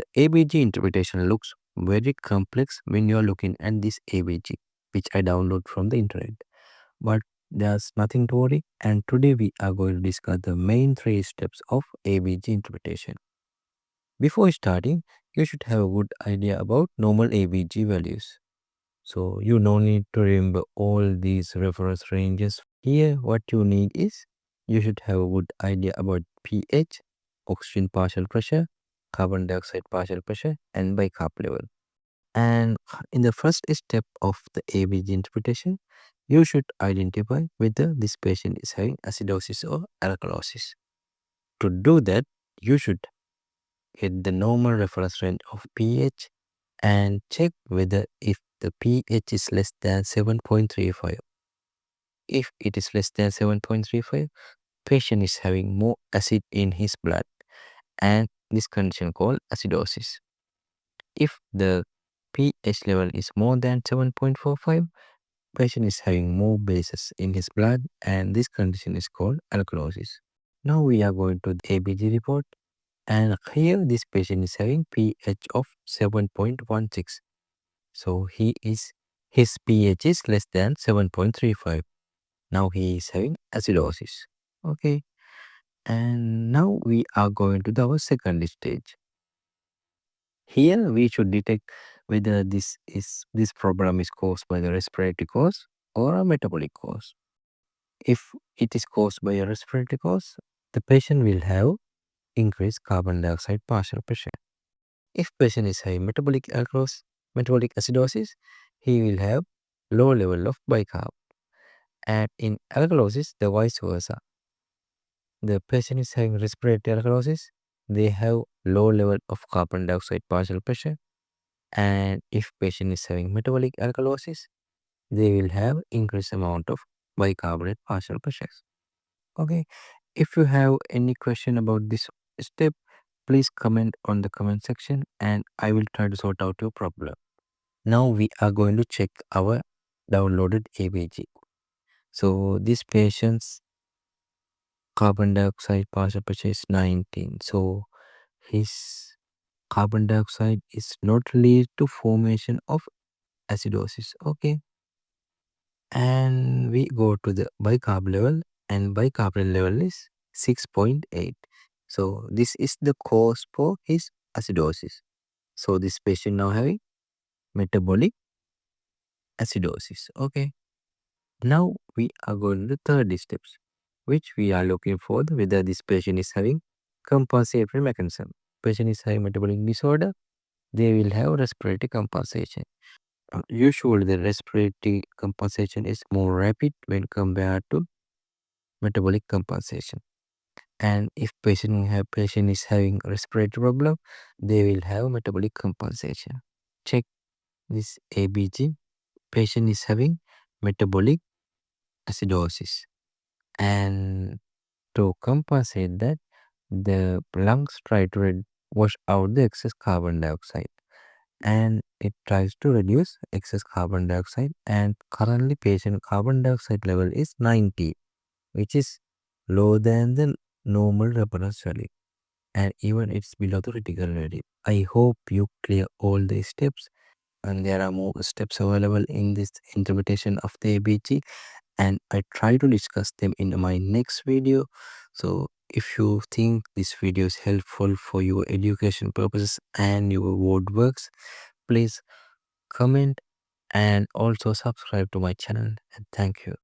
The ABG interpretation looks very complex when you are looking at this ABG, which I download from the internet. But there's nothing to worry, and today we are going to discuss the main 3 steps of ABG interpretation. Before starting, you should have a good idea about normal ABG values. So you no need to remember all these reference ranges. Here what you need is you should have a good idea about pH, oxygen partial pressure, carbon dioxide partial pressure, and bicarb level. And in the first step of the ABG interpretation, you should identify whether this patient is having acidosis or alkalosis. To do that, you should get the normal reference range of pH and check whether if the pH is less than 7.35. If it is less than 7.35, patient is having more acid in his blood, and this condition called acidosis. If the pH level is more than 7.45, patient is having more bases in his blood, and this condition is called alkalosis. Now we are going to the ABG report, and here this patient is having pH of 7.16. So his pH is less than 7.35. Now he is having acidosis. Okay. And now we are going to our second stage. Here we should detect whether this problem is caused by the respiratory cause or a metabolic cause. If it is caused by a respiratory cause, the patient will have increased carbon dioxide partial pressure. If patient is having metabolic acidosis, he will have low level of bicarb. And in alkalosis, the vice versa. The patient is having respiratory alkalosis, they have low level of carbon dioxide partial pressure. And if patient is having metabolic alkalosis, they will have increased amount of bicarbonate partial pressures. Okay. If you have any question about this step, please comment on the comment section and I will try to sort out your problem. Now we are going to check our downloaded ABG. So this patient's carbon dioxide partial pressure is 19. So his carbon dioxide is not lead to formation of acidosis. Okay. And we go to the bicarb level, and bicarb level is 6.8. So this is the cause for his acidosis. So this patient now having metabolic acidosis. Okay. Now we are going to the third steps, which we are looking for whether this patient is having compensatory mechanism. Patient is having metabolic disorder, they will have respiratory compensation. Usually the respiratory compensation is more rapid when compared to metabolic compensation. And if patient is having respiratory problem, they will have metabolic compensation. Check this ABG. Patient is having metabolic acidosis, and to compensate that, the lungs try to wash out the excess carbon dioxide, and it tries to reduce excess carbon dioxide. And currently patient carbon dioxide level is 90, which is lower than the normal reference value, and even it's below the critical value. I hope you clear all the steps, and there are more steps available in this interpretation of the ABG, and I try to discuss them in my next video. So if you think this video is helpful for your education purposes and your word works, please comment and also subscribe to my channel, and thank you.